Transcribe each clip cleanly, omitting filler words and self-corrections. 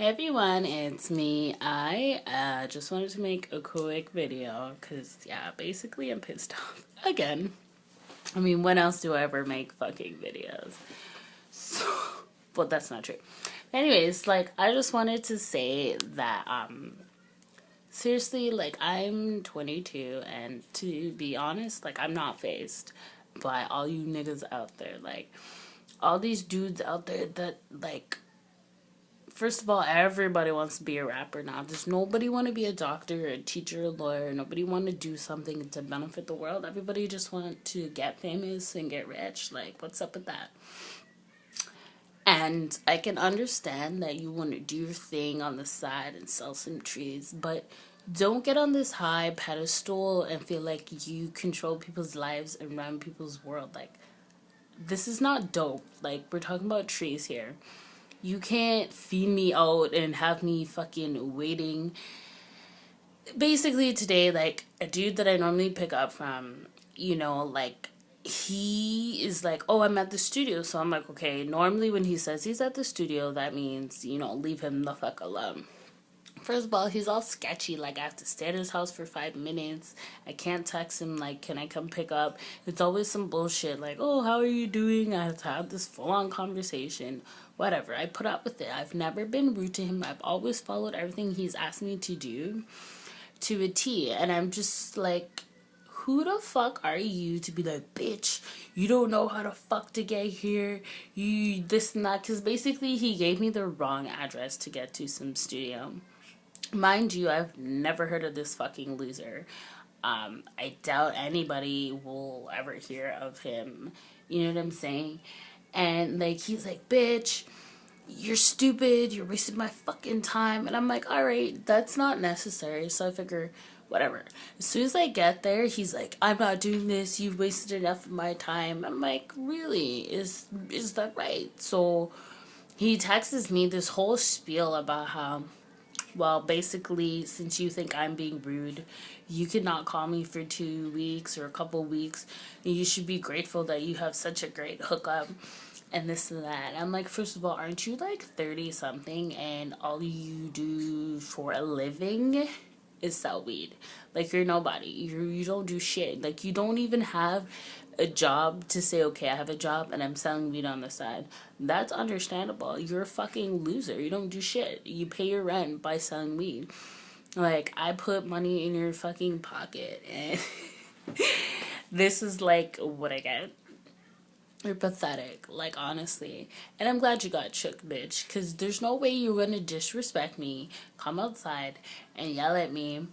Hey everyone, it's me. I just wanted to make a quick video because, yeah, basically I'm pissed off again. I mean, when else do I ever make fucking videos? So, but that's not true. Anyways, I just wanted to say that, seriously, I'm 22, and to be honest, I'm not phased by all you niggas out there. All these dudes out there that, first of all, everybody wants to be a rapper now. Does nobody want to be a doctor, a teacher, a lawyer? Nobody want to do something to benefit the world. Everybody just want to get famous and get rich. What's up with that? And I can understand that you want to do your thing on the side and sell some trees, but don't get on this high pedestal and feel like you control people's lives and run people's world. This is not dope. We're talking about trees here. You can't feed me out and have me fucking waiting. Basically, today, a dude that I normally pick up from, he is like, oh, I'm at the studio. So I'm like, okay, normally when he says he's at the studio, that means, leave him the fuck alone. First of all, he's all sketchy. I have to stay at his house for 5 minutes. I can't text him, can I come pick up? It's always some bullshit, oh, how are you doing? I have to have this full-on conversation. Whatever. I put up with it. I've never been rude to him. I've always followed everything he's asked me to do to a T. And I'm just who the fuck are you to be like, bitch, you don't know how to fuck to get here, you this and that? Because basically he gave me the wrong address to get to some studio. Mind you, I've never heard of this fucking loser. I doubt anybody will ever hear of him. You know what I'm saying? And he's like, bitch, you're stupid, you're wasting my fucking time. And I'm like, alright, that's not necessary. So I figure, whatever. As soon as I get there, he's like, I'm not doing this, you've wasted enough of my time. I'm like, really? Is that right? So he texts me this whole spiel about how, well, basically, since you think I'm being rude, you cannot call me for 2 weeks or a couple weeks. And you should be grateful that you have such a great hookup and this and that. I'm like, first of all, aren't you 30 something and all you do for a living is sell weed? You're nobody. You don't do shit. You don't even have a job to say, okay, I have a job and I'm selling weed on the side. That's understandable. You're a fucking loser. You don't do shit. You pay your rent by selling weed. I put money in your fucking pocket and this is what I get. You're pathetic, honestly. And I'm glad you got shook, bitch, because there's no way you're gonna disrespect me, come outside, and yell at me,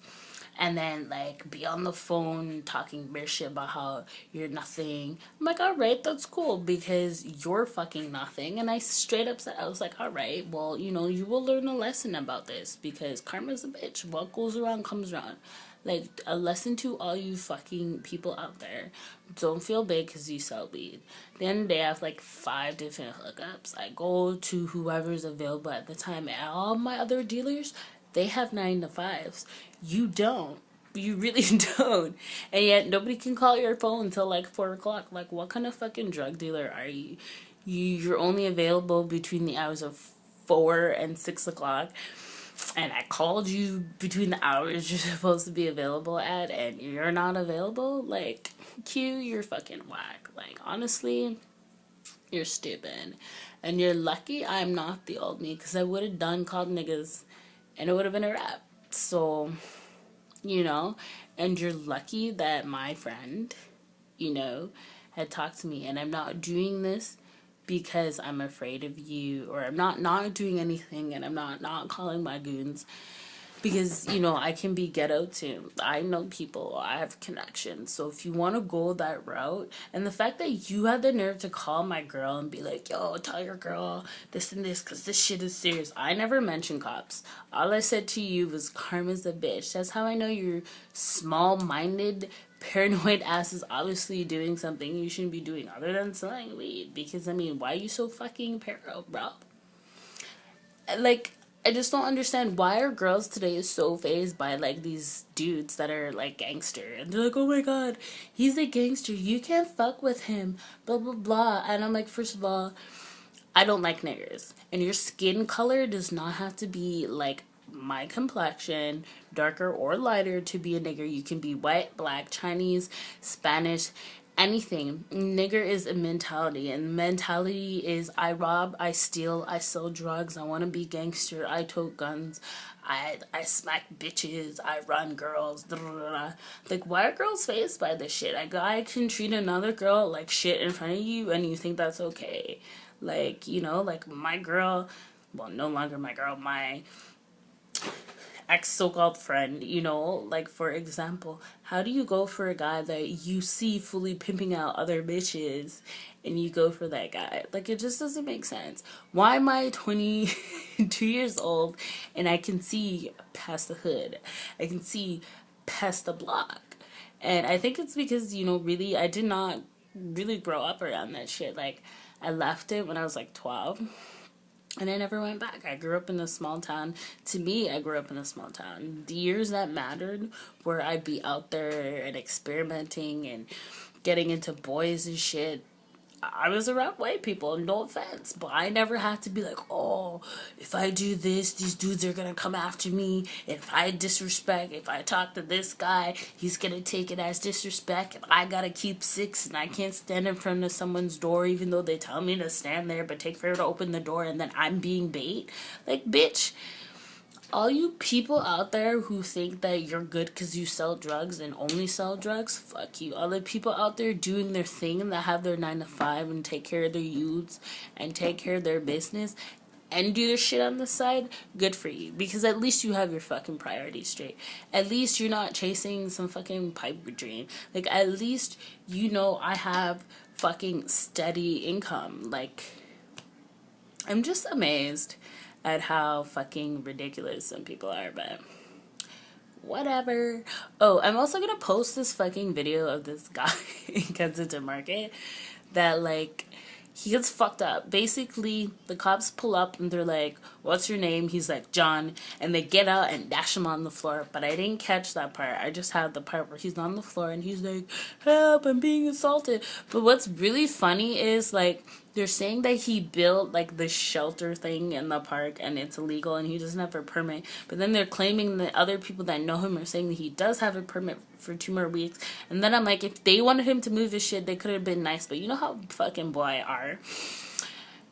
and then, be on the phone talking weird shit about how you're nothing. I'm like, alright, that's cool, because you're fucking nothing. And I straight up said, I was like, alright, well, you will learn a lesson about this, because karma's a bitch. What goes around comes around. A lesson to all you fucking people out there. Don't feel big because you sell weed. At the end of the day, I have 5 different hookups. I go to whoever's available at the time. And all my other dealers, they have 9 to 5s. You don't. You really don't. And yet nobody can call your phone until 4 o'clock. What kind of fucking drug dealer are you? You're only available between the hours of 4 and 6 o'clock. And I called you between the hours you're supposed to be available at, and you're not available? Q, you're fucking whack. Honestly, you're stupid. And you're lucky I'm not the old me, because I would have done called niggas, and it would have been a wrap. So, and you're lucky that my friend, had talked to me, and I'm not doing this because I'm afraid of you, or I'm not doing anything, and I'm not calling my goons, because I can be ghetto too. I know people, I have connections. So if you want to go that route, and the fact that you had the nerve to call my girl and be like, yo, tell your girl this and this, because this shit is serious. I never mentioned cops. All I said to you was karma's a bitch. That's how I know you're small-minded, paranoid ass is obviously doing something you shouldn't be doing other than selling weed. Because, why are you so fucking paro, bro? I just don't understand why are girls today so fazed by these dudes that are gangster, and they're like, oh my god, he's a gangster, you can't fuck with him, blah blah blah. And I'm like, first of all, I don't like niggers. And your skin color does not have to be like my complexion, darker or lighter, to be a nigger. You can be white, black, Chinese, Spanish, anything. Nigger is a mentality, and mentality is I rob, I steal, I sell drugs, I want to be gangster, I tote guns, I smack bitches, I run girls. Like, why are girls faced by this shit? A guy can treat another girl like shit in front of you, and you think that's okay. Like, you know, like my girl, well, no longer my girl, my ex so-called friend, you know, like, for example, how do you go for a guy that you see fully pimping out other bitches and you go for that guy? Like, it just doesn't make sense. Why am I 22 years old and I can see past the hood? I can see past the block. And I think it's because, you know, really, I did not really grow up around that shit. Like, I left it when I was like 12. And I never went back. I grew up in a small town. To me, I grew up in a small town. The years that mattered where I'd be out there and experimenting and getting into boys and shit, I was around white people, no offense, but I never had to be like, oh, if I do this, these dudes are gonna come after me. If I disrespect, if I talk to this guy, he's gonna take it as disrespect, and I gotta keep 6, and I can't stand in front of someone's door even though they tell me to stand there, but take forever to open the door, and then I'm being bait. Like, bitch, all you people out there who think that you're good because you sell drugs and only sell drugs, fuck you. All the people out there doing their thing and that have their 9 to 5 and take care of their youths and take care of their business and do their shit on the side, good for you. Because at least you have your fucking priorities straight. At least you're not chasing some fucking pipe dream. Like, at least you know I have fucking steady income. Like, I'm just amazed at how fucking ridiculous some people are, but whatever. Oh, I'm also gonna post this fucking video of this guy in Kensington Market that, like, he gets fucked up. Basically, the cops pull up and they're like, what's your name? He's like, John. And they get out and dash him on the floor. But I didn't catch that part. I just had the part where he's on the floor and he's like, help, I'm being assaulted. But what's really funny is, like, they're saying that he built, like, this shelter thing in the park and it's illegal and he doesn't have a permit. But then they're claiming that other people that know him are saying that he does have a permit for 2 more weeks. And then I'm like, if they wanted him to move his shit, they could have been nice. But you know how fucking boy are.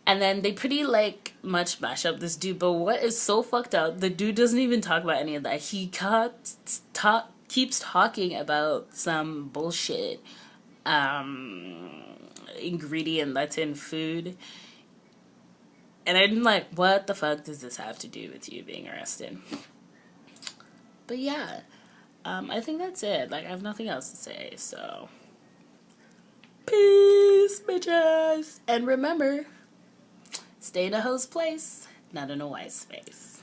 And then they pretty, like, much mash up this dude. But what is so fucked up, the dude doesn't even talk about any of that. He keeps talking about some bullshit ingredient that's in food. And I'm like, what the fuck does this have to do with you being arrested? But yeah, I think that's it. Like, I have nothing else to say, so peace, bitches. And remember, stay in a hoe's place, not in a wife's face.